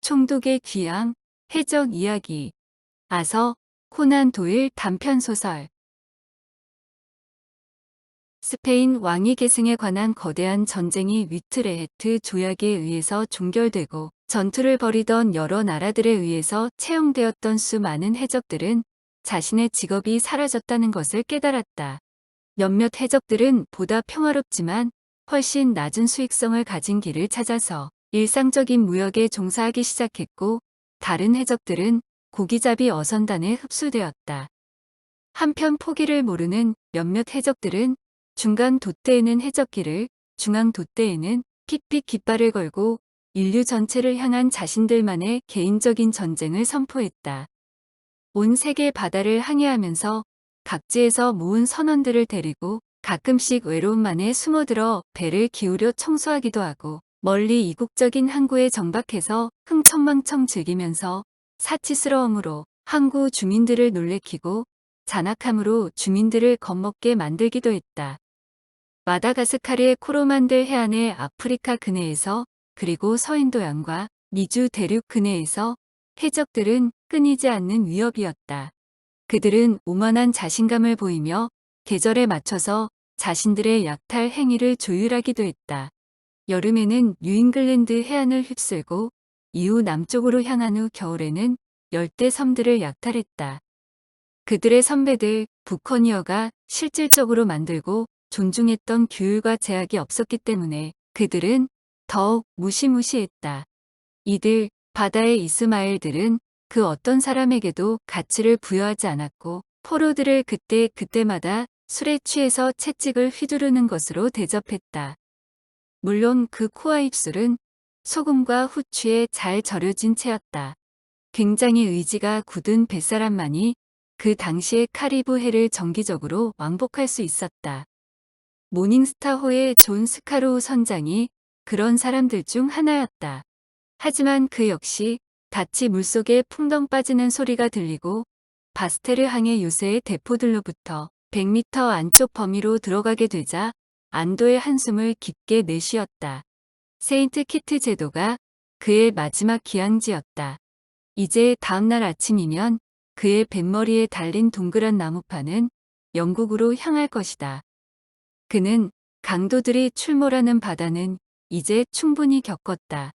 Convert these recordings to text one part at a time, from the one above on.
총독의 귀향, 해적 이야기, 아서 코난 도일 단편소설. 스페인 왕위 계승에 관한 거대한 전쟁이 위트레헤트 조약에 의해서 종결되고 전투를 벌이던 여러 나라들에 의해서 채용되었던 수많은 해적들은 자신의 직업이 사라졌다는 것을 깨달았다. 몇몇 해적들은 보다 평화롭지만 훨씬 낮은 수익성을 가진 길을 찾아서 일상적인 무역에 종사하기 시작했고, 다른 해적들은 고기잡이 어선단에 흡수되었다. 한편 포기를 모르는 몇몇 해적들은 중간 돛대에는 해적기를, 중앙 돛대에는 픽픽 깃발을 걸고 인류 전체를 향한 자신들만의 개인적인 전쟁을 선포했다. 온 세계 바다를 항해하면서 각지에서 모은 선원들을 데리고 가끔씩 외로움만에 숨어들어 배를 기울여 청소하기도 하고, 멀리 이국적인 항구에 정박해서 흥청망청 즐기면서 사치스러움으로 항구 주민들을 놀래키고 잔악함으로 주민들을 겁먹게 만들기도 했다. 마다가스카르의 코로만들 해안의 아프리카 근해에서, 그리고 서인도양과 미주 대륙 근해에서 해적들은 끊이지 않는 위협이었다. 그들은 오만한 자신감을 보이며 계절에 맞춰서 자신들의 약탈 행위를 조율하기도 했다. 여름에는 뉴잉글랜드 해안을 휩쓸고 이후 남쪽으로 향한 후 겨울에는 열대 섬들을 약탈했다. 그들의 선배들 부커니어가 실질적으로 만들고 존중했던 규율과 제약이 없었기 때문에 그들은 더욱 무시무시했다. 이들 바다의 이스마엘들은 그 어떤 사람에게도 가치를 부여하지 않았고, 포로들을 그때마다 술에 취해서 채찍을 휘두르는 것으로 대접했다. 물론 그 코와 입술은 소금과 후추에 잘 절여진 채였다. 굉장히 의지가 굳은 뱃사람만이 그 당시의 카리브해를 정기적으로 왕복할 수 있었다. 모닝스타호의 존 스카로우 선장이 그런 사람들 중 하나였다. 하지만 그 역시 닻이 물속에 풍덩 빠지는 소리가 들리고 바스테르 항해 요새의 대포들로부터 100m 안쪽 범위로 들어가게 되자 안도의 한숨을 깊게 내쉬었다. 세인트 키트 제도가 그의 마지막 기항지였다. 이제 다음날 아침이면 그의 뱃머리에 달린 동그란 나무판은 영국으로 향할 것이다. 그는 강도들이 출몰하는 바다는 이제 충분히 겪었다.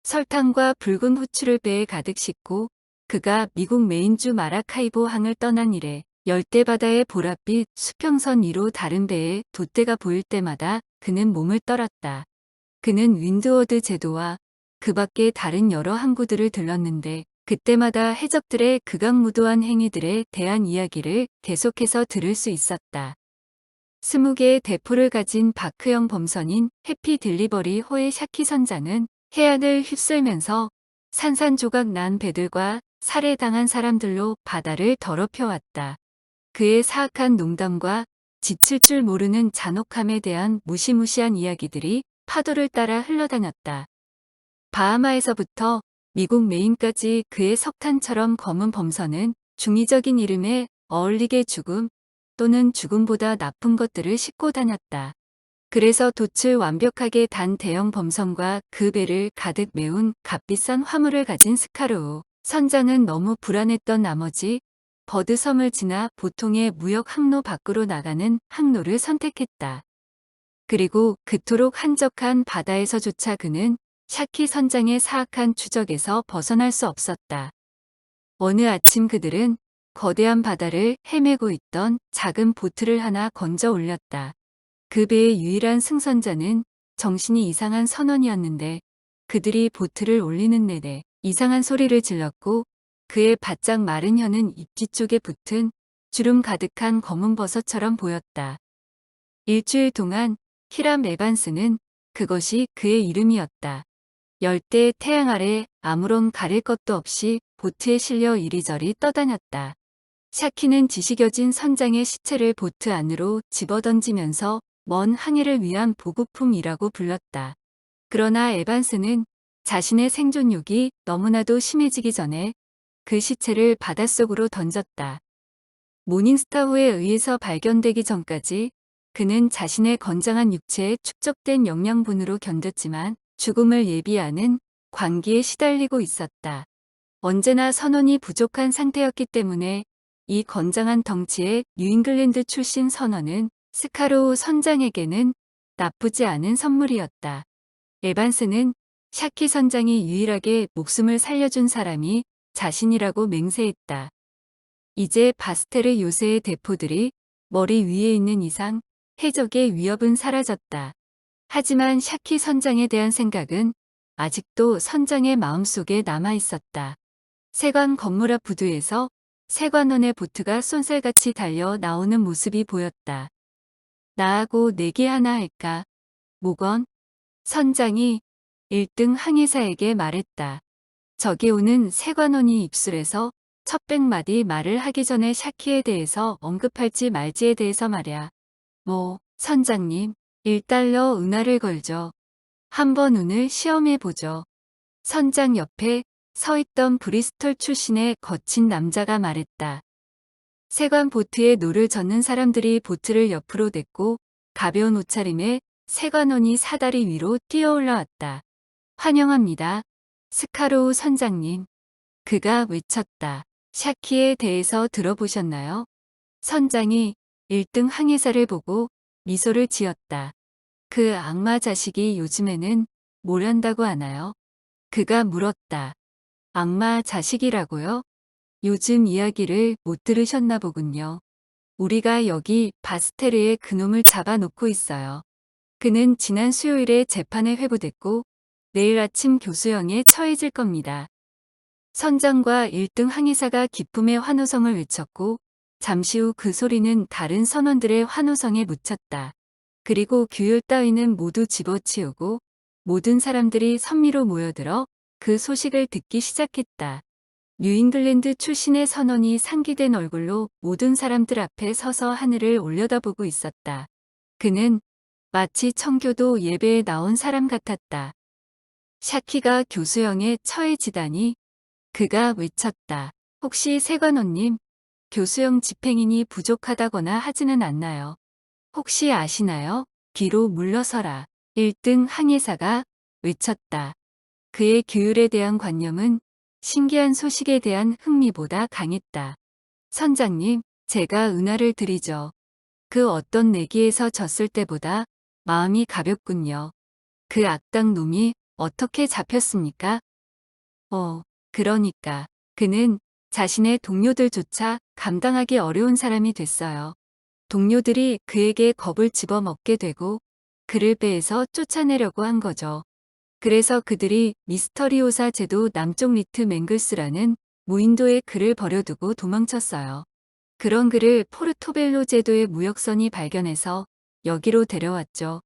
설탕과 붉은 후추를 배에 가득 싣고 그가 미국 메인주 마라카이보 항을 떠난 이래 열대바다의 보랏빛 수평선 위로 다른 배에 돛대가 보일 때마다 그는 몸을 떨었다. 그는 윈드워드 제도와 그 밖의 다른 여러 항구들을 들렀는데 그때마다 해적들의 극악무도한 행위들에 대한 이야기를 계속해서 들을 수 있었다. 20개의 대포를 가진 바크형 범선인 해피 딜리버리 호의 샤키 선장은 해안을 휩쓸면서 산산조각 난 배들과 살해당한 사람들로 바다를 더럽혀왔다. 그의 사악한 농담과 지칠 줄 모르는 잔혹함에 대한 무시무시한 이야기들이 파도를 따라 흘러다녔다. 바하마에서부터 미국 메인까지 그의 석탄처럼 검은 범선은 중의적인 이름에 어울리게 죽음 또는 죽음보다 나쁜 것들을 싣고 다녔다. 그래서 돛을 완벽하게 단 대형 범선과 그 배를 가득 메운 값비싼 화물을 가진 스카로우 선장은 너무 불안했던 나머지 버드섬을 지나 보통의 무역 항로 밖으로 나가는 항로를 선택했다. 그리고 그토록 한적한 바다에서조차 그는 샤키 선장의 사악한 추적에서 벗어날 수 없었다. 어느 아침 그들은 거대한 바다를 헤매고 있던 작은 보트를 하나 건져 올렸다. 그 배의 유일한 승선자는 정신이 이상한 선원이었는데 그들이 보트를 올리는 내내 이상한 소리를 질렀고 그의 바짝 마른 혀는 입 뒤쪽에 붙은 주름 가득한 검은 버섯처럼 보였다. 일주일 동안 히람 에반스는 그것이 그의 이름이었다. 열대의 태양 아래 아무런 가릴 것도 없이 보트에 실려 이리저리 떠다녔다. 샤키는 지식여진 선장의 시체를 보트 안으로 집어던지면서 먼 항해를 위한 보급품이라고 불렀다. 그러나 에반스는 자신의 생존욕이 너무나도 심해지기 전에 그 시체를 바닷속으로 던졌다. 모닝스타호에 의해서 발견되기 전까지 그는 자신의 건장한 육체에 축적된 영양분으로 견뎠지만 죽음을 예비하는 관기에 시달리고 있었다. 언제나 선원이 부족한 상태였기 때문에 이 건장한 덩치의 뉴잉글랜드 출신 선원은 스카로우 선장에게는 나쁘지 않은 선물이었다. 에반스는 샤키 선장이 유일하게 목숨을 살려준 사람이 자신이라고 맹세했다. 이제 바스테르 요새의 대포들이 머리 위에 있는 이상 해적의 위협은 사라졌다. 하지만 샤키 선장에 대한 생각은 아직도 선장의 마음속에 남아 있었다. 세관 건물 앞 부두에서 세관원의 보트가 쏜살같이 달려 나오는 모습이 보였다. 나하고 내기 하나 할까? 모건 선장이 1등 항해사에게 말했다. 저기 오는 세관원이 입술에서 첫 100마디 말을 하기 전에 샤키에 대해서 언급할지 말지에 대해서 말야. 뭐, 선장님, 1달러 은하를 걸죠. 한번 운을 시험해보죠. 선장 옆에 서 있던 브리스톨 출신의 거친 남자가 말했다. 세관 보트에 노를 젓는 사람들이 보트를 옆으로 댔고 가벼운 옷차림에 세관원이 사다리 위로 뛰어 올라왔다. 환영합니다. 스카로우 선장님. 그가 외쳤다. 샤키에 대해서 들어보셨나요? 선장이 1등 항해사를 보고 미소를 지었다. 그 악마 자식이 요즘에는 뭘 한다고 하나요? 그가 물었다. 악마 자식이라고요? 요즘 이야기를 못 들으셨나 보군요. 우리가 여기 바스테르에 그놈을 잡아놓고 있어요. 그는 지난 수요일에 재판에 회부됐고 내일 아침 교수형에 처해질 겁니다. 선장과 1등 항해사가 기쁨의 환호성을 외쳤고 잠시 후 그 소리는 다른 선원들의 환호성에 묻혔다. 그리고 규율 따위는 모두 집어치우고 모든 사람들이 선미로 모여들어 그 소식을 듣기 시작했다. 뉴잉글랜드 출신의 선원이 상기된 얼굴로 모든 사람들 앞에 서서 하늘을 올려다보고 있었다. 그는 마치 청교도 예배에 나온 사람 같았다. 샤키가 교수형에 처해지다니 그가 외쳤다. 혹시 세관원님, 교수형 집행인이 부족하다거나 하지는 않나요? 혹시 아시나요? 뒤로 물러서라. 1등 항해사가 외쳤다. 그의 규율에 대한 관념은 신기한 소식에 대한 흥미보다 강했다. 선장님, 제가 은하를 드리죠. 그 어떤 내기에서 졌을 때보다 마음이 가볍군요. 그 악당 놈이 어떻게 잡혔습니까? 그러니까 그는 자신의 동료들조차 감당하기 어려운 사람이 됐어요. 동료들이 그에게 겁을 집어먹게 되고 그를 배에서 쫓아내려고 한 거죠. 그래서 그들이 미스터리오사 제도 남쪽 리트 맹글스라는 무인도에 그를 버려두고 도망쳤어요. 그런 그를 포르토벨로 제도의 무역선이 발견해서 여기로 데려왔죠.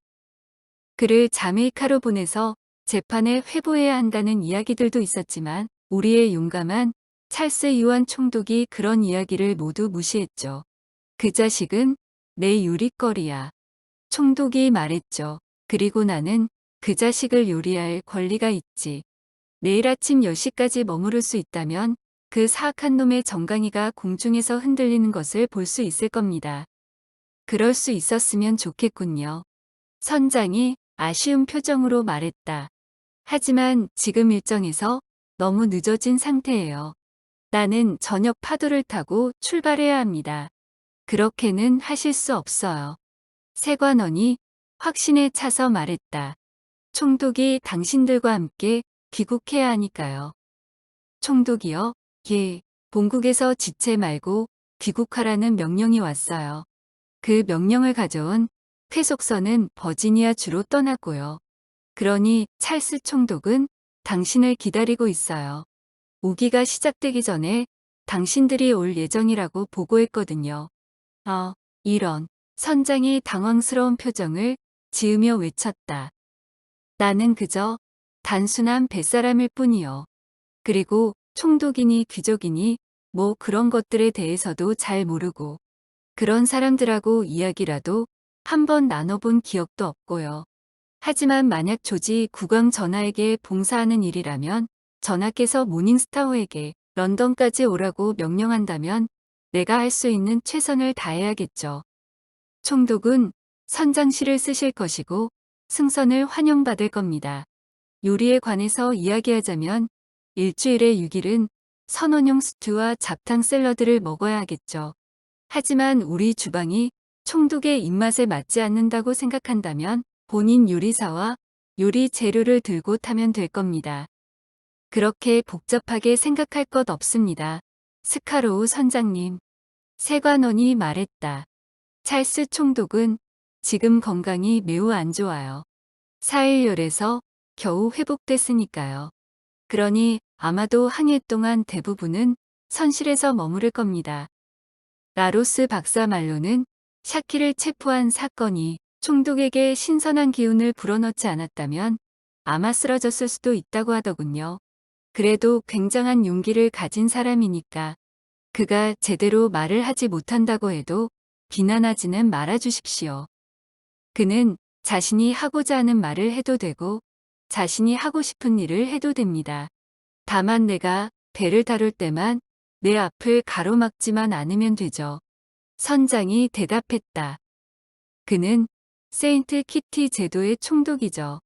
그를 자메이카로 보내서 재판에 회부해야 한다는 이야기들도 있었지만 우리의 용감한 찰스 유한 총독이 그런 이야기를 모두 무시했죠. 그 자식은 내 유리거리야. 총독이 말했죠. 그리고 나는 그 자식을 요리할 권리가 있지. 내일 아침 10시까지 머무를 수 있다면 그 사악한 놈의 정강이가 공중에서 흔들리는 것을 볼 수 있을 겁니다. 그럴 수 있었으면 좋겠군요. 선장이 아쉬운 표정으로 말했다. 하지만 지금 일정에서 너무 늦어진 상태예요. 나는 저녁 파도를 타고 출발해야 합니다. 그렇게는 하실 수 없어요. 세관원이 확신에 차서 말했다. 총독이 당신들과 함께 귀국해야 하니까요. 총독이요? 예, 본국에서 지체 말고 귀국하라는 명령이 왔어요. 그 명령을 가져온 쾌속선은 버지니아 주로 떠났고요. 그러니 찰스 총독은 당신을 기다리고 있어요. 오기가 시작되기 전에 당신들이 올 예정이라고 보고했거든요. 이런. 선장이 당황스러운 표정을 지으며 외쳤다. 나는 그저 단순한 뱃사람일 뿐이요. 그리고 총독이니 귀족이니 뭐 그런 것들에 대해서도 잘 모르고 그런 사람들하고 이야기라도 한번 나눠본 기억도 없고요. 하지만 만약 조지 국왕 전하에게 봉사하는 일이라면 전하께서 모닝스타워에게 런던까지 오라고 명령한다면 내가 할 수 있는 최선을 다해야겠죠. 총독은 선장시를 쓰실 것이고 승선을 환영받을 겁니다. 요리에 관해서 이야기하자면 일주일에 6일은 선원용 스튜와 잡탕 샐러드를 먹어야 하겠죠. 하지만 우리 주방이 총독의 입맛에 맞지 않는다고 생각한다면 본인 요리사와 요리 재료를 들고 타면 될 겁니다. 그렇게 복잡하게 생각할 것 없습니다. 스카로우 선장님. 세관원이 말했다. 찰스 총독은 지금 건강이 매우 안 좋아요. 사일열에서 겨우 회복됐으니까요. 그러니 아마도 항해 동안 대부분은 선실에서 머무를 겁니다. 라로스 박사 말로는 샤키를 체포한 사건이 총독에게 신선한 기운을 불어넣지 않았다면 아마 쓰러졌을 수도 있다고 하더군요. 그래도 굉장한 용기를 가진 사람이니까 그가 제대로 말을 하지 못한다고 해도 비난하지는 말아 주십시오. 그는 자신이 하고자 하는 말을 해도 되고 자신이 하고 싶은 일을 해도 됩니다. 다만 내가 배를 다룰 때만 내 앞을 가로막지만 않으면 되죠. 선장이 대답했다. 그는 세인트 키티 제도의 총독이죠.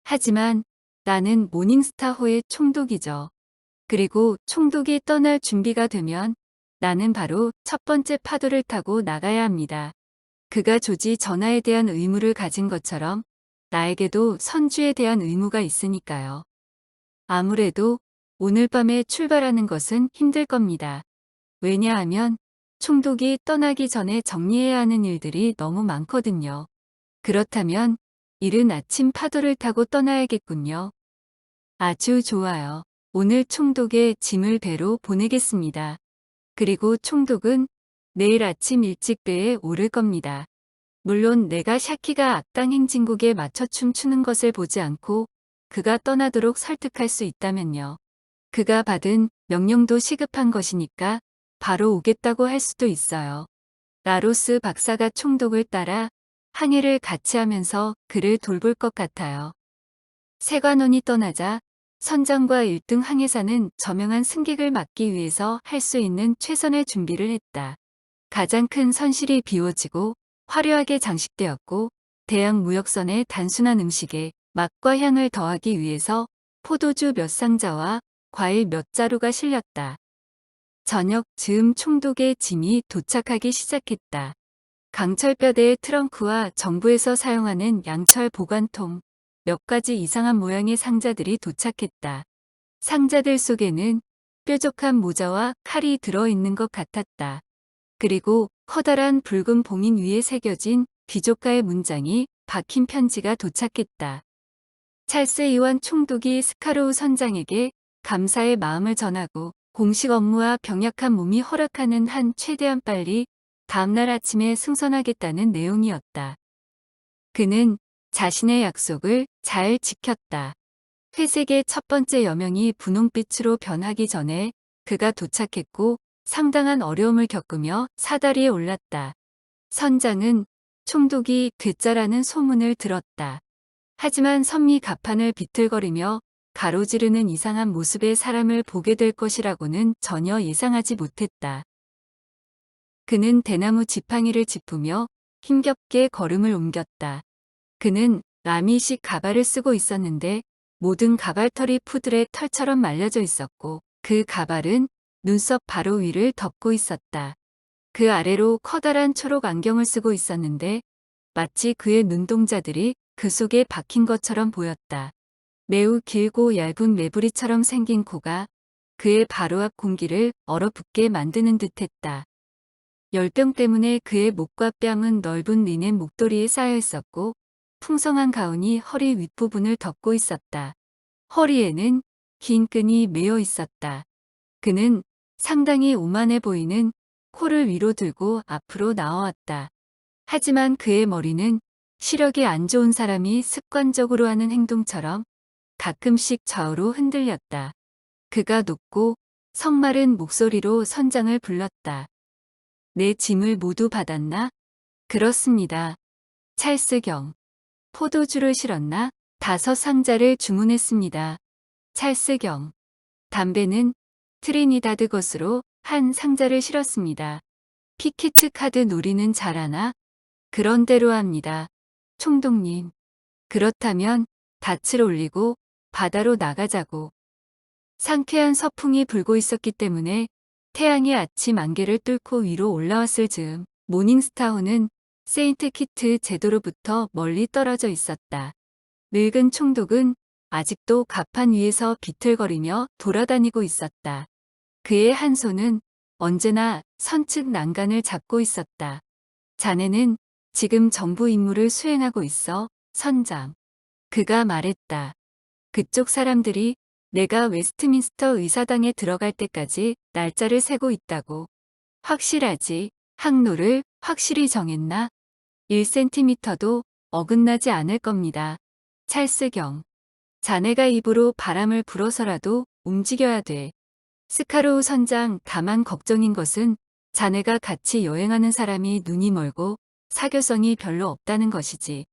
하지만 나는 모닝스타호의 총독이죠. 그리고 총독이 떠날 준비가 되면 나는 바로 첫 번째 파도를 타고 나가야 합니다. 그가 조지 전하에 대한 의무를 가진 것처럼 나에게도 선주에 대한 의무가 있으니까요. 아무래도 오늘 밤에 출발하는 것은 힘들 겁니다. 왜냐하면 총독이 떠나기 전에 정리해야 하는 일들이 너무 많거든요. 그렇다면 이른 아침 파도를 타고 떠나야겠군요. 아주 좋아요. 오늘 총독의 짐을 배로 보내겠습니다. 그리고 총독은 내일 아침 일찍 배에 오를 겁니다. 물론 내가 샤키가 악당 행진곡에 맞춰 춤추는 것을 보지 않고 그가 떠나도록 설득할 수 있다면요. 그가 받은 명령도 시급한 것이니까 바로 오겠다고 할 수도 있어요. 라로스 박사가 총독을 따라 항해를 같이 하면서 그를 돌볼 것 같아요. 세관원이 떠나자 선장과 1등 항해사는 저명한 승객을 맞기 위해서 할 수 있는 최선의 준비를 했다. 가장 큰 선실이 비워지고 화려하게 장식되었고 대양 무역선의 단순한 음식에 맛과 향을 더하기 위해서 포도주 몇 상자와 과일 몇 자루가 실렸다. 저녁 즈음 총독의 짐이 도착하기 시작했다. 강철뼈대의 트렁크와 정부에서 사용하는 양철 보관통, 몇 가지 이상한 모양의 상자들이 도착했다. 상자들 속에는 뾰족한 모자와 칼이 들어있는 것 같았다. 그리고 커다란 붉은 봉인 위에 새겨진 귀족가의 문장이 박힌 편지가 도착했다. 찰스 이완 총독이 스카로우 선장에게 감사의 마음을 전하고 공식 업무와 병약한 몸이 허락하는 한 최대한 빨리 다음날 아침에 승선하겠다는 내용이었다. 그는 자신의 약속을 잘 지켰다. 회색의 첫 번째 여명이 분홍빛으로 변하기 전에 그가 도착했고 상당한 어려움을 겪으며 사다리에 올랐다. 선장은 총독이 괴짜라는 소문을 들었다. 하지만 선미 가판을 비틀거리며 가로지르는 이상한 모습의 사람을 보게 될 것이라고는 전혀 예상하지 못했다. 그는 대나무 지팡이를 짚으며 힘겹게 걸음을 옮겼다. 그는 라미식 가발을 쓰고 있었는데 모든 가발털이 푸들의 털처럼 말려져 있었고 그 가발은 눈썹 바로 위를 덮고 있었다. 그 아래로 커다란 초록 안경을 쓰고 있었는데 마치 그의 눈동자들이 그 속에 박힌 것처럼 보였다. 매우 길고 얇은 매부리처럼 생긴 코가 그의 바로 앞 공기를 얼어붙게 만드는 듯했다. 열병 때문에 그의 목과 뺨은 넓은 리넨 목도리에 쌓여 있었고 풍성한 가운이 허리 윗부분을 덮고 있었다. 허리에는 긴 끈이 매어 있었다. 그는 상당히 오만해 보이는 코를 위로 들고 앞으로 나와왔다. 하지만 그의 머리는 시력이 안 좋은 사람이 습관적으로 하는 행동처럼 가끔씩 좌우로 흔들렸다. 그가 높고 성마른 목소리로 선장을 불렀다. 내 짐을 모두 받았나? 그렇습니다. 찰스경. 포도주를 실었나? 5상자를 주문했습니다. 찰스경. 담배는 트리니다드 것으로 한 상자를 실었습니다. 피키츠 카드 놀이는 잘하나? 그런 대로 합니다. 총독님. 그렇다면 닻을 올리고 바다로 나가자고. 상쾌한 서풍이 불고 있었기 때문에 태양이 아침 안개를 뚫고 위로 올라왔을 즈음 모닝스타호는 세인트 키트 제도로부터 멀리 떨어져 있었다. 늙은 총독은 아직도 갑판 위에서 비틀거리며 돌아다니고 있었다. 그의 한 손은 언제나 선측 난간을 잡고 있었다. 자네는 지금 정부 임무를 수행하고 있어, 선장. 그가 말했다. 그쪽 사람들이 내가 웨스트민스터 의사당에 들어갈 때까지 날짜를 세고 있다고. 확실하지? 항로를 확실히 정했나? 1cm도 어긋나지 않을 겁니다. 찰스경. 자네가 입으로 바람을 불어서라도 움직여야 돼. 스카로우 선장, 다만 걱정인 것은 자네가 같이 여행하는 사람이 눈이 멀고 사교성이 별로 없다는 것이지.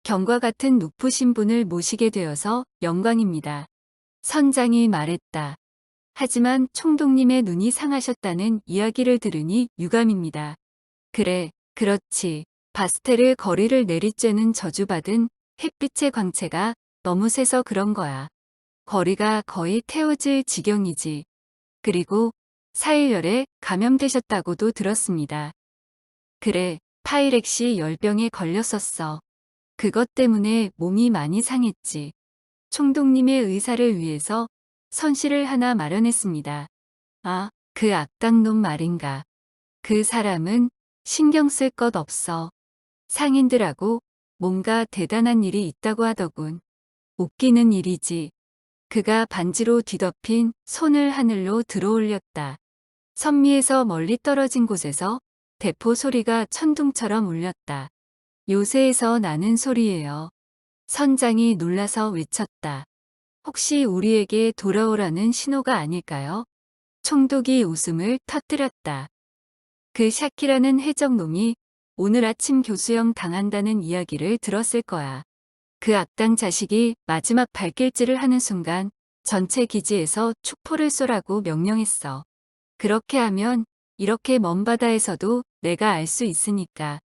경과 같은 높으신 분을 모시게 되어서 영광입니다. 선장이 말했다. 하지만 총독님의 눈이 상하셨다는 이야기를 들으니 유감입니다. 그래, 그렇지. 바스테르 거리를 내리쬐는 저주받은 햇빛의 광채가 너무 세서 그런 거야. 거리가 거의 태워질 지경이지. 그리고 사일열에 감염되셨다고도 들었습니다. 그래, 파이렉시 열병에 걸렸었어. 그것 때문에 몸이 많이 상했지. 총독님의 의사를 위해서 선실을 하나 마련했습니다. 아, 그 악당놈 말인가. 그 사람은 신경 쓸 것 없어. 상인들하고 뭔가 대단한 일이 있다고 하더군. 웃기는 일이지. 그가 반지로 뒤덮인 손을 하늘로 들어올렸다. 선미에서 멀리 떨어진 곳에서 대포 소리가 천둥처럼 울렸다. 요새에서 나는 소리예요. 선장이 놀라서 외쳤다. 혹시 우리에게 돌아오라는 신호가 아닐까요? 총독이 웃음을 터뜨렸다. 그 샤키라는 해적놈이 오늘 아침 교수형 당한다는 이야기를 들었을 거야. 그 악당 자식이 마지막 발길질을 하는 순간 전체 기지에서 축포를 쏘라고 명령했어. 그렇게 하면 이렇게 먼 바다에서도 내가 알 수 있으니까.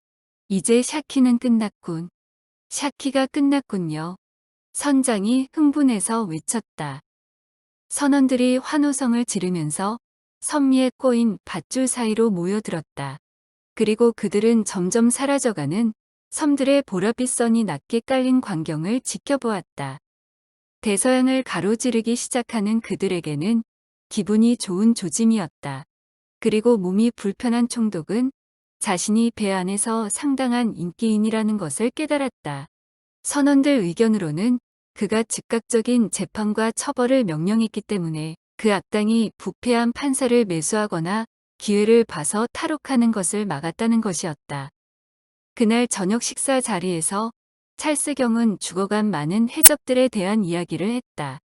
이제 샤키는 끝났군. 샤키가 끝났군요. 선장이 흥분해서 외쳤다. 선원들이 환호성을 지르면서 선미에 꼬인 밧줄 사이로 모여들었다. 그리고 그들은 점점 사라져가는 섬들의 보랏빛 선이 낮게 깔린 광경을 지켜보았다. 대서양을 가로지르기 시작하는 그들에게는 기분이 좋은 조짐이었다. 그리고 몸이 불편한 총독은 자신이 배 안에서 상당한 인기인이라는 것을 깨달았다. 선원들 의견으로는 그가 즉각적인 재판과 처벌을 명령했기 때문에 그 악당이 부패한 판사를 매수하거나 기회를 봐서 탈옥하는 것을 막았다는 것이었다. 그날 저녁 식사 자리에서 찰스경은 죽어간 많은 해적들에 대한 이야기를 했다.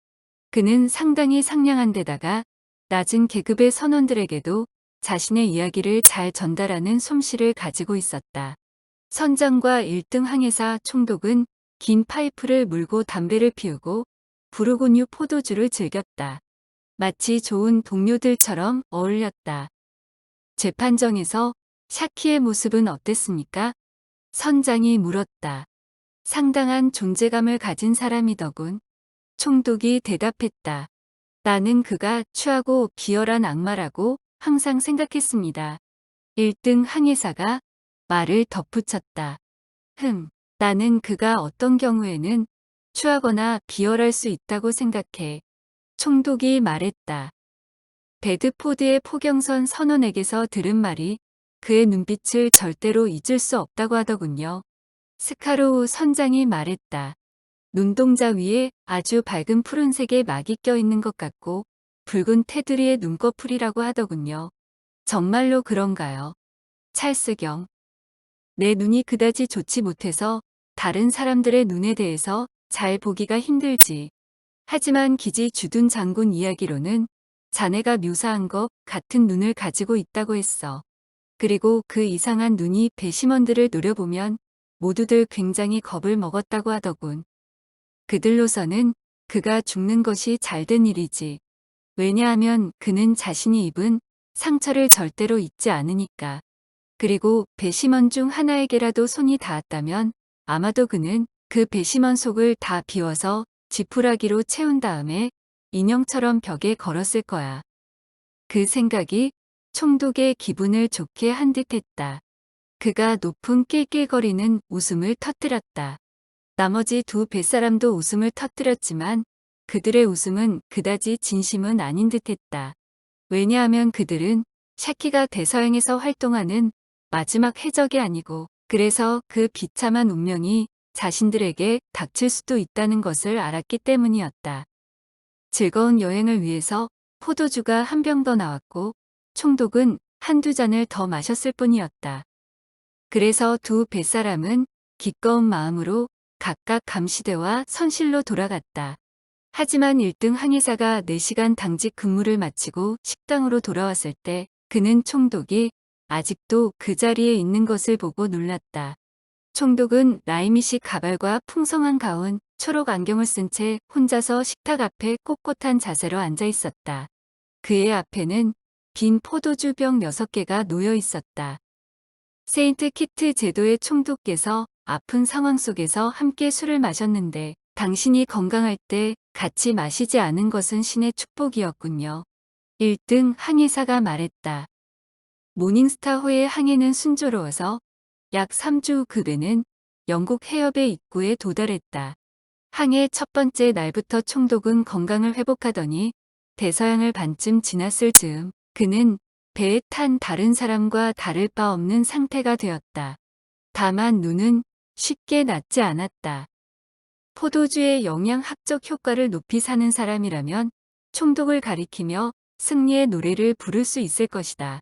그는 상당히 상냥한 데다가 낮은 계급의 선원들에게도 자신의 이야기를 잘 전달하는 솜씨를 가지고 있었다. 선장과 1등 항해사 총독은 긴 파이프를 물고 담배를 피우고 부르고뉴 포도주를 즐겼다. 마치 좋은 동료들처럼 어울렸다. 재판정에서 샤키의 모습은 어땠습니까? 선장이 물었다. 상당한 존재감을 가진 사람이더군. 총독이 대답했다. 나는 그가 추하고 비열한 악마라고 항상 생각했습니다. 1등 항해사가 말을 덧붙였다. 나는 그가 어떤 경우에는 추하거나 비열할 수 있다고 생각해. 총독이 말했다. 베드포드의 포경선 선원에게서 들은 말이 그의 눈빛을 절대로 잊을 수 없다고 하더군요. 스카로우 선장이 말했다. 눈동자 위에 아주 밝은 푸른색의 막이 껴있는 것 같고 붉은 테두리의 눈꺼풀이라고 하더군요. 정말로 그런가요? 찰스경. 내 눈이 그다지 좋지 못해서 다른 사람들의 눈에 대해서 잘 보기가 힘들지. 하지만 기지 주둔 장군 이야기로는 자네가 묘사한 것 같은 눈을 가지고 있다고 했어. 그리고 그 이상한 눈이 배심원들을 노려보면 모두들 굉장히 겁을 먹었다고 하더군. 그들로서는 그가 죽는 것이 잘된 일이지. 왜냐하면 그는 자신이 입은 상처를 절대로 잊지 않으니까. 그리고 배심원 중 하나에게라도 손이 닿았다면 아마도 그는 그 배심원 속을 다 비워서 지푸라기로 채운 다음에 인형처럼 벽에 걸었을 거야. 그 생각이 총독의 기분을 좋게 한 듯했다. 그가 높은 낄낄거리는 웃음을 터뜨렸다. 나머지 두 뱃사람도 웃음을 터뜨렸지만 그들의 웃음은 그다지 진심은 아닌 듯했다. 왜냐하면 그들은 샤키가 대서양에서 활동하는 마지막 해적이 아니고 그래서 그 비참한 운명이 자신들에게 닥칠 수도 있다는 것을 알았기 때문이었다. 즐거운 여행을 위해서 포도주가 한 병 더 나왔고 총독은 한두 잔을 더 마셨을 뿐이었다. 그래서 두 뱃사람은 기꺼운 마음으로 각각 감시대와 선실로 돌아갔다. 하지만 1등 항해사가 4시간 당직 근무를 마치고 식당으로 돌아왔을 때 그는 총독이 아직도 그 자리에 있는 것을 보고 놀랐다. 총독은 라이미식 가발과 풍성한 가운, 초록 안경을 쓴 채 혼자서 식탁 앞에 꼿꼿한 자세로 앉아 있었다. 그의 앞에는 빈 포도주병 6개가 놓여 있었다. 세인트 키트 제도의 총독께서 아픈 상황 속에서 함께 술을 마셨는데 당신이 건강할 때 같이 마시지 않은 것은 신의 축복이었군요. 1등 항해사가 말했다. 모닝스타호의 항해는 순조로워서 약 3주 후 그 배는 영국 해협의 입구에 도달했다. 항해 첫 번째 날부터 총독은 건강을 회복하더니 대서양을 반쯤 지났을 즈음 그는 배에 탄 다른 사람과 다를 바 없는 상태가 되었다. 다만 눈은 쉽게 낫지 않았다. 포도주의 영양학적 효과를 높이 사는 사람이라면 총독을 가리키며 승리의 노래를 부를 수 있을 것이다.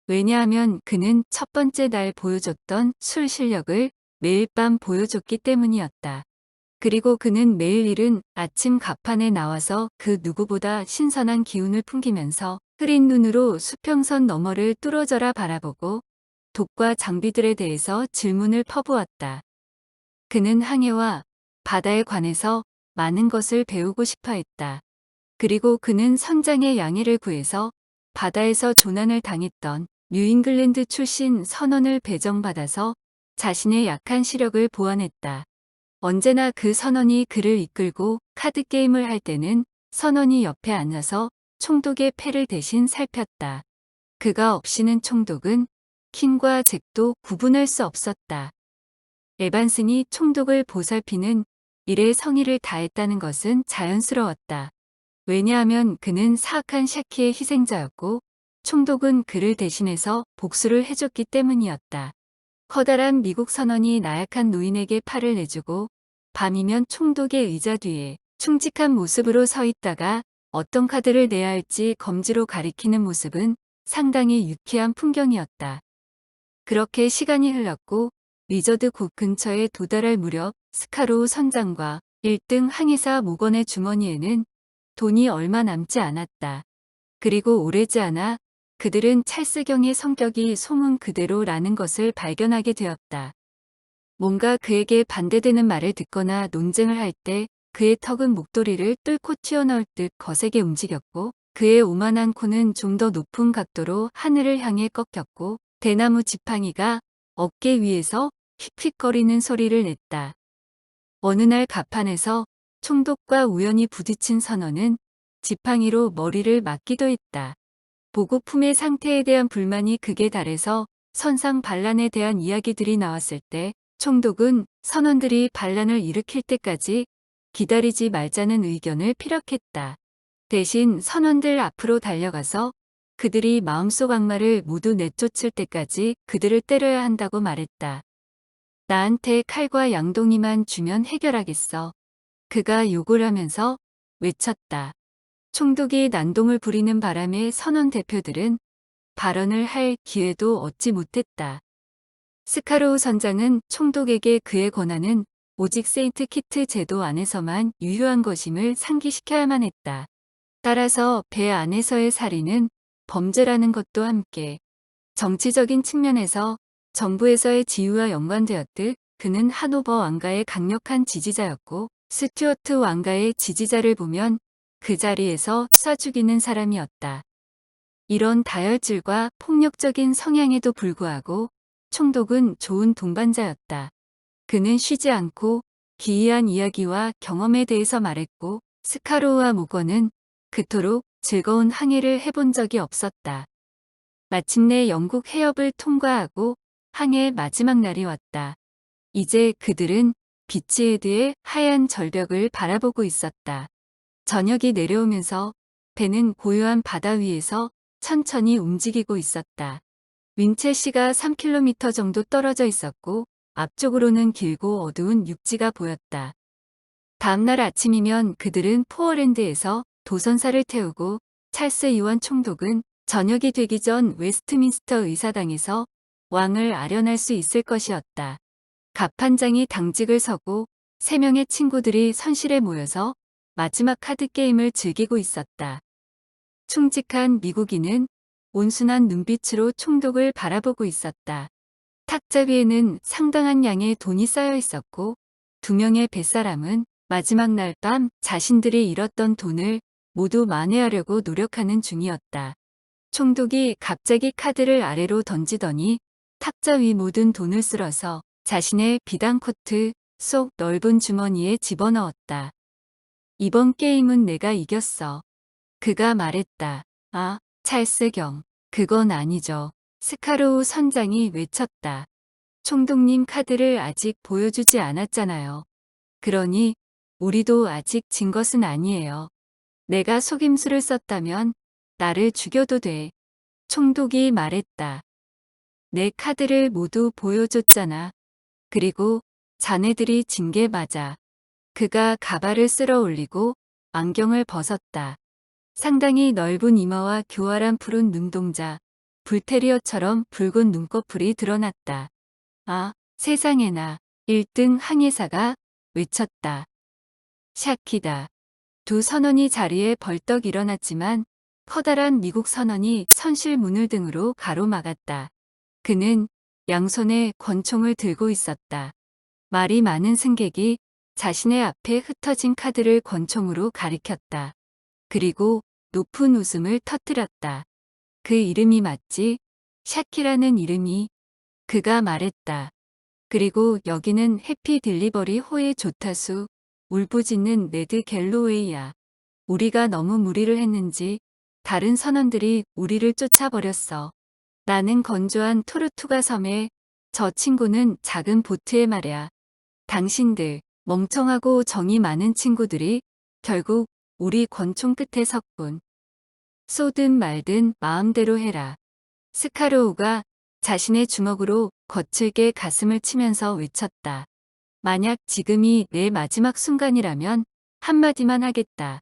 왜냐하면 그는 첫 번째 날 보여줬던 술 실력을 매일 밤 보여줬기 때문이었다. 그리고 그는 매일 이른 아침 갑판에 나와서 그 누구보다 신선한 기운을 풍기면서 흐린 눈으로 수평선 너머를 뚫어져라 바라보고 독과 장비들에 대해서 질문을 퍼부었다. 그는 항해와 바다에 관해서 많은 것을 배우고 싶어 했다. 그리고 그는 선장의 양해를 구해서 바다에서 조난을 당했던 뉴잉글랜드 출신 선원을 배정받아서 자신의 약한 시력을 보완했다. 언제나 그 선원이 그를 이끌고 카드게임을 할 때는 선원이 옆에 앉아서 총독의 패를 대신 살폈다. 그가 없이는 총독은 킨과 잭도 구분할 수 없었다. 에반슨이 총독을 보살피는 일에 성의를 다했다는 것은 자연스러웠다. 왜냐하면 그는 사악한 샤키의 희생자였고 총독은 그를 대신해서 복수를 해줬기 때문이었다. 커다란 미국 선원이 나약한 노인에게 팔을 내주고 밤이면 총독의 의자 뒤에 충직한 모습으로 서 있다가 어떤 카드를 내야 할지 검지로 가리키는 모습은 상당히 유쾌한 풍경이었다. 그렇게 시간이 흘렀고 리저드 곧 근처에 도달할 무렵 스카로우 선장과 1등 항해사 모건의 주머니에는 돈이 얼마 남지 않았다. 그리고 오래지 않아 그들은 찰스경의 성격이 소문 그대로라는 것을 발견하게 되었다. 뭔가 그에게 반대되는 말을 듣거나 논쟁을 할 때 그의 턱은 목도리를 뚫고 튀어나올 듯 거세게 움직였고 그의 오만한 코는 좀 더 높은 각도로 하늘을 향해 꺾였고 대나무 지팡이가 어깨 위에서 휙휙거리는 소리를 냈다. 어느 날 갑판에서 총독과 우연히 부딪힌 선원은 지팡이로 머리를 맞기도 했다. 보고품의 상태에 대한 불만이 극에 달해서 선상 반란에 대한 이야기들이 나왔을 때 총독은 선원들이 반란을 일으킬 때까지 기다리지 말자는 의견을 피력했다. 대신 선원들 앞으로 달려가서 그들이 마음속 악마를 모두 내쫓을 때까지 그들을 때려야 한다고 말했다. 나한테 칼과 양동이만 주면 해결하겠어. 그가 욕을 하면서 외쳤다. 총독이 난동을 부리는 바람에 선원 대표들은 발언을 할 기회도 얻지 못했다. 스카로우 선장은 총독에게 그의 권한은 오직 세인트 키트 제도 안에서만 유효한 것임을 상기시켜야만 했다. 따라서 배 안에서의 살인은 범죄라는 것도 함께 정치적인 측면에서 정부에서의 지위와 연관되었듯 그는 하노버 왕가의 강력한 지지자였고 스튜어트 왕가의 지지자를 보면 그 자리에서 쏴 죽이는 사람이었다. 이런 다혈질과 폭력적인 성향에도 불구하고 총독은 좋은 동반자였다. 그는 쉬지 않고 기이한 이야기와 경험에 대해서 말했고 스카로우와 무거는 그토록 즐거운 항해를 해본 적이 없었다. 마침내 영국 해협을 통과하고 항해의 마지막 날이 왔다. 이제 그들은 비치헤드의 하얀 절벽을 바라보고 있었다. 저녁이 내려오면서 배는 고요한 바다 위에서 천천히 움직이고 있었다. 윈첼시가 3km 정도 떨어져 있었고 앞쪽으로는 길고 어두운 육지가 보였다. 다음날 아침이면 그들은 포어랜드에서 도선사를 태우고 찰스 이원 총독은 저녁이 되기 전 웨스트민스터 의사당에서 왕을 아련할 수 있을 것이었다. 갑판장이 당직을 서고 3명의 친구들이 선실에 모여서 마지막 카드 게임을 즐기고 있었다. 충직한 미국인은 온순한 눈빛으로 총독을 바라보고 있었다. 탁자 위에는 상당한 양의 돈이 쌓여 있었고 2명의 뱃사람은 마지막 날 밤 자신들이 잃었던 돈을 모두 만회하려고 노력하는 중이었다. 총독이 갑자기 카드를 아래로 던지더니 탁자 위 모든 돈을 쓸어서 자신의 비단코트 속 넓은 주머니에 집어넣었다. 이번 게임은 내가 이겼어. 그가 말했다. 아, 찰스 경. 그건 아니죠. 스카로우 선장이 외쳤다. 총독님 카드를 아직 보여주지 않았잖아요. 그러니 우리도 아직 진 것은 아니에요. 내가 속임수를 썼다면 나를 죽여도 돼. 총독이 말했다. 내 카드를 모두 보여줬잖아. 그리고 자네들이 진 게 맞아. 그가 가발을 쓸어 올리고 안경을 벗었다. 상당히 넓은 이마와 교활한 푸른 눈동자, 불테리어처럼 붉은 눈꺼풀이 드러났다. 아, 세상에나 1등 항해사가 외쳤다. 샤키다. 두 선원이 자리에 벌떡 일어났지만 커다란 미국 선원이 선실 문을 등으로 가로막았다. 그는 양손에 권총을 들고 있었다. 말이 많은 승객이 자신의 앞에 흩어진 카드를 권총으로 가리켰다. 그리고 높은 웃음을 터뜨렸다. 그 이름이 맞지? 샤키라는 이름이. 그가 말했다. 그리고 여기는 해피 딜리버리 호의 조타수, 울부짖는 레드 갤로웨이야. 우리가 너무 무리를 했는지 다른 선원들이 우리를 쫓아버렸어. 나는 건조한 토르투가 섬에, 저 친구는 작은 보트에 말이야. 당신들, 멍청하고 정이 많은 친구들이 결국 우리 권총 끝에 섰군. 쏘든 말든 마음대로 해라. 스카로우가 자신의 주먹으로 거칠게 가슴을 치면서 외쳤다. 만약 지금이 내 마지막 순간이라면 한마디만 하겠다.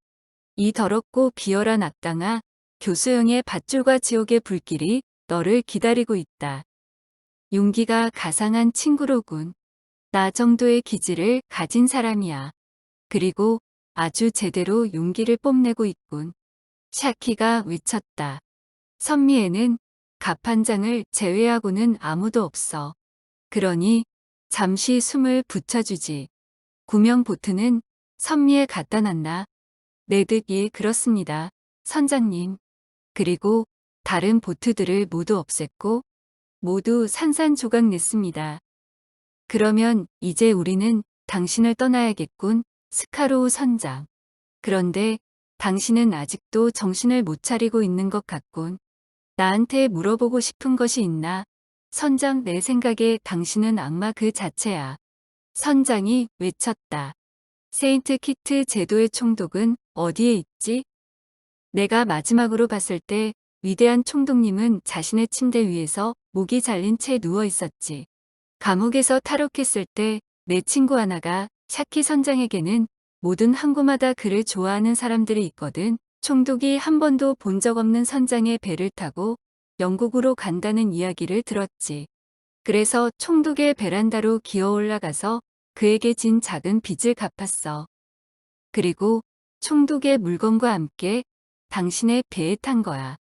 이 더럽고 비열한 악당아, 교수형의 밧줄과 지옥의 불길이 너를 기다리고 있다. 용기가 가상한 친구로군. 나 정도의 기질을 가진 사람이야. 그리고 아주 제대로 용기를 뽐내고 있군. 샤키가 외쳤다. 선미에는 갑판장을 제외하고는 아무도 없어. 그러니 잠시 숨을 붙여주지. 구명 보트는 선미에 갖다 놨나? 네드 예 그렇습니다. 선장님. 그리고 다른 보트들을 모두 없앴고 모두 산산조각 냈습니다. 그러면 이제 우리는 당신을 떠나야겠군, 스카로우 선장. 그런데 당신은 아직도 정신을 못 차리고 있는 것 같군. 나한테 물어보고 싶은 것이 있나? 선장 내 생각에 당신은 악마 그 자체야. 선장이 외쳤다. 세인트 키트 제도의 총독은 어디에 있지? 내가 마지막으로 봤을 때 위대한 총독님은 자신의 침대 위에서 목이 잘린 채 누워 있었지. 감옥에서 탈옥했을 때 내 친구 하나가 샤키 선장에게는 모든 항구마다 그를 좋아하는 사람들이 있거든. 총독이 한 번도 본 적 없는 선장의 배를 타고 영국으로 간다는 이야기를 들었지. 그래서 총독의 베란다로 기어 올라가서 그에게 진 작은 빚을 갚았어. 그리고 총독의 물건과 함께 당신의 배에 탄 거야.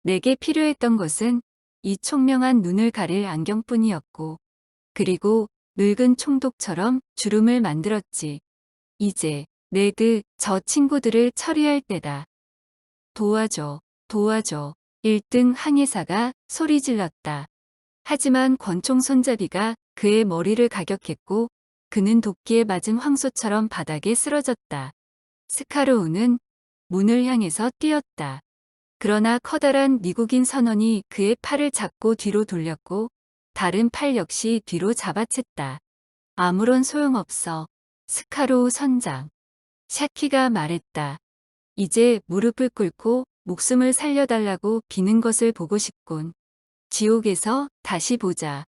내게 필요했던 것은 이 총명한 눈을 가릴 안경뿐이었고, 그리고 늙은 총독처럼 주름을 만들었지. 이제 네드, 저 친구들을 처리할 때다. 도와줘, 도와줘. 1등 항해사가 소리 질렀다. 하지만 권총 손잡이가 그의 머리를 가격했고 그는 도끼에 맞은 황소처럼 바닥에 쓰러졌다. 스카로우는 문을 향해서 뛰었다. 그러나 커다란 미국인 선원이 그의 팔을 잡고 뒤로 돌렸고 다른 팔 역시 뒤로 잡아챘다. 아무런 소용없어. 스카로우 선장. 샤키가 말했다. 이제 무릎을 꿇고 목숨을 살려달라고 비는 것을 보고 싶군. 지옥에서 다시 보자.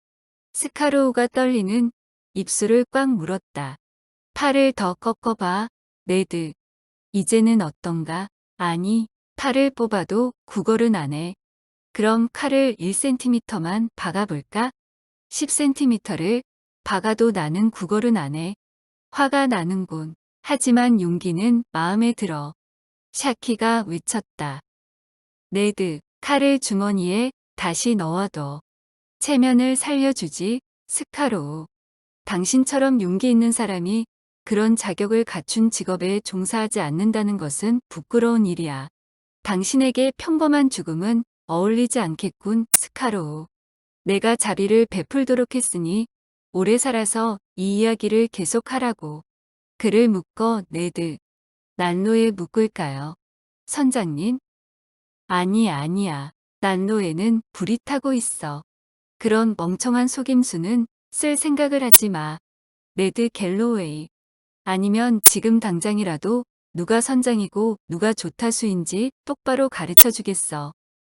스카로우가 떨리는 입술을 꽉 물었다. 팔을 더 꺾어봐, 네드. 이제는 어떤가? 아니, 팔을 뽑아도 구걸은 안 해. 그럼 칼을 1cm만 박아볼까? 10cm를 박아도 나는 구걸은 안 해. 화가 나는군. 하지만 용기는 마음에 들어. 샤키가 외쳤다. 네드, 칼을 주머니에 다시 넣어둬. 체면을 살려주지, 스카로우. 당신처럼 용기 있는 사람이 그런 자격을 갖춘 직업에 종사하지 않는다는 것은 부끄러운 일이야. 당신에게 평범한 죽음은 어울리지 않겠군, 스카로우. 내가 자비를 베풀도록 했으니 오래 살아서 이 이야기를 계속하라고. 그를 묶어, 네드. 난로에 묶을까요? 선장님? 아니야. 난로에는 불이 타고 있어. 그런 멍청한 속임수는 쓸 생각을 하지 마. 네드 갤로웨이. 아니면 지금 당장이라도 누가 선장이고 누가 조타수인지 똑바로 가르쳐 주겠어.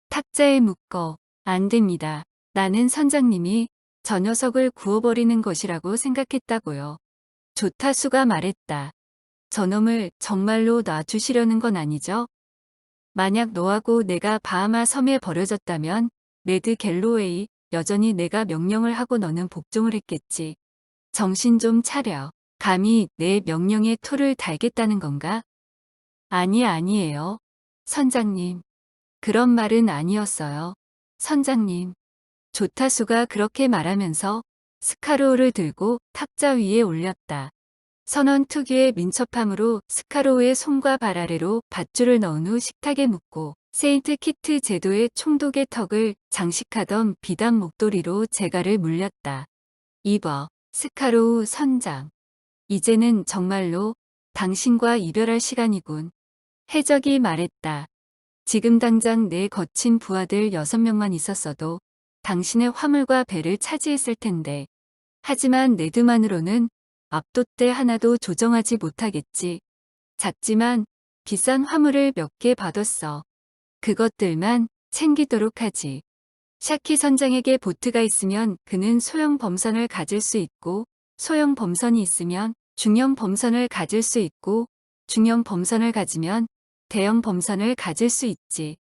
탁자에 묶어. 안 됩니다. 나는 선장님이 저 녀석을 구워버리는 것이라고 생각했다고요. 조타수가 말했다. 저놈을 정말로 놔주시려는 건 아니죠? 만약 너하고 내가 바하마 섬에 버려졌다면 레드 갤로웨이 여전히 내가 명령을 하고 너는 복종을 했겠지. 정신 좀 차려. 감히 내 명령에 토를 달겠다는 건가? 아니에요. 선장님. 그런 말은 아니었어요. 선장님. 조타수가 그렇게 말하면서 스카로우를 들고 탁자 위에 올렸다. 선원 특유의 민첩함으로 스카로우의 손과 발 아래로 밧줄을 넣은 후 식탁에 묶고 세인트 키트 제도의 총독의 턱을 장식하던 비단 목도리로 재갈을 물렸다. 입어, 스카로우 선장. 이제는 정말로 당신과 이별할 시간이군. 해적이 말했다. 지금 당장 내 거친 부하들 6명만 있었어도 당신의 화물과 배를 차지했을 텐데. 하지만 네드만으로는 압도대 하나도 조정하지 못하겠지. 작지만 비싼 화물을 몇 개 받았어. 그것들만 챙기도록 하지. 샤키 선장에게 보트가 있으면 그는 소형 범선을 가질 수 있고 소형 범선이 있으면 중형 범선을 가질 수 있고 중형 범선을 가지면 대형 범선을 가질 수 있지.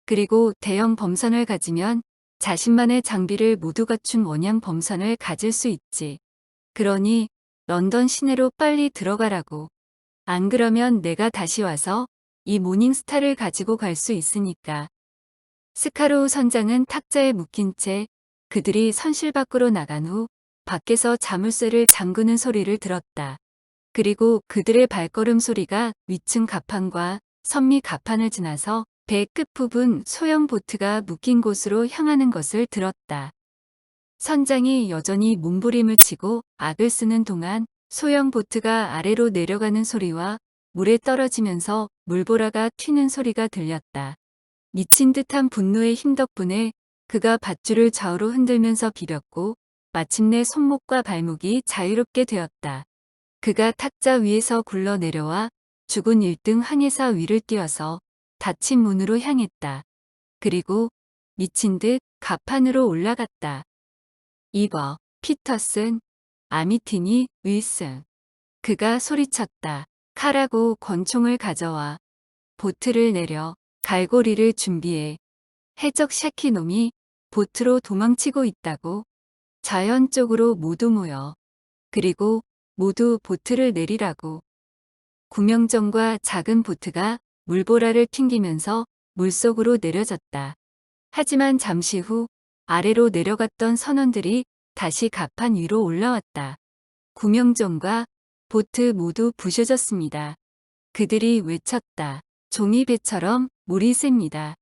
그리고 대형 범선을 가지면 자신만의 장비를 모두 갖춘 원형 범선을 가질 수 있지. 그러니 런던 시내로 빨리 들어가라고. 안 그러면 내가 다시 와서 이 모닝스타를 가지고 갈 수 있으니까. 스카로우 선장은 탁자에 묶인 채 그들이 선실 밖으로 나간 후 밖에서 자물쇠를 잠그는 소리를 들었다. 그리고 그들의 발걸음 소리가 위층 갑판과 선미 갑판을 지나서 배 끝부분 소형 보트가 묶인 곳으로 향하는 것을 들었다. 선장이 여전히 몸부림을 치고 악을 쓰는 동안 소형 보트가 아래로 내려가는 소리와 물에 떨어지면서 물보라가 튀는 소리가 들렸다. 미친 듯한 분노의 힘 덕분에 그가 밧줄을 좌우로 흔들면서 비볐고 마침내 손목과 발목이 자유롭게 되었다. 그가 탁자 위에서 굴러 내려와 죽은 1등 항해사 위를 뛰어서 닫힌 문으로 향했다. 그리고 미친 듯 갑판으로 올라갔다. 이버, 피터슨, 아미티니, 윌슨. 그가 소리쳤다. 칼하고 권총을 가져와. 보트를 내려 갈고리를 준비해. 해적 샤키놈이 보트로 도망치고 있다고. 자연 쪽으로 모두 모여. 그리고 모두 보트를 내리라고. 구명정과 작은 보트가 물보라를 튕기면서 물속으로 내려졌다. 하지만 잠시 후 아래로 내려갔던 선원들이 다시 갑판 위로 올라왔다. 구명정과 보트 모두 부셔졌습니다. 그들이 외쳤다. 종이배처럼 물이 셉니다.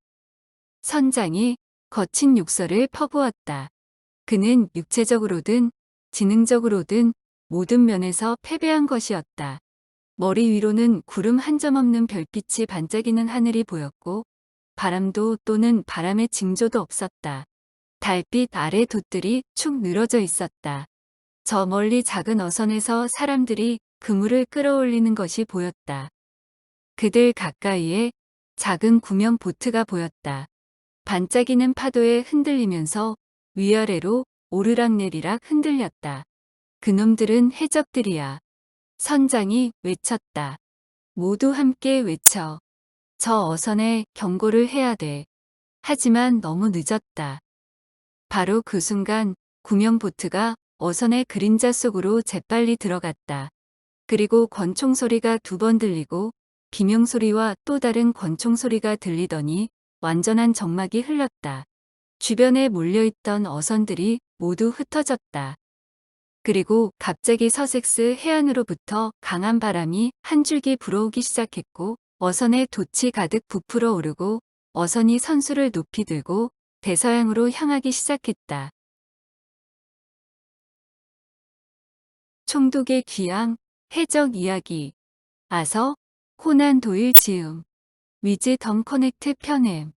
선장이 거친 욕설을 퍼부었다. 그는 육체적으로든 지능적으로든 모든 면에서 패배한 것이었다. 머리 위로는 구름 한 점 없는 별빛이 반짝이는 하늘이 보였고 바람도 또는 바람의 징조도 없었다. 달빛 아래 돛들이 축 늘어져 있었다. 저 멀리 작은 어선에서 사람들이 그물을 끌어올리는 것이 보였다. 그들 가까이에 작은 구명 보트가 보였다. 반짝이는 파도에 흔들리면서 위아래로 오르락내리락 흔들렸다. 그놈들은 해적들이야. 선장이 외쳤다. 모두 함께 외쳐. 저 어선에 경고를 해야 돼. 하지만 너무 늦었다. 바로 그 순간 구명보트가 어선의 그림자 속으로 재빨리 들어갔다. 그리고 권총 소리가 두 번 들리고 비명소리와 또 다른 권총 소리가 들리더니 완전한 적막이 흘렀다. 주변에 몰려있던 어선들이 모두 흩어졌다. 그리고 갑자기 서섹스 해안으로부터 강한 바람이 한 줄기 불어오기 시작했고 어선에 돛이 가득 부풀어 오르고 어선이 선수를 높이 들고 대서양으로 향하기 시작했다. 총독의 귀향, 해적 이야기, 아서, 코난 도일 지음, 위즈 덤 커넥트 편엠.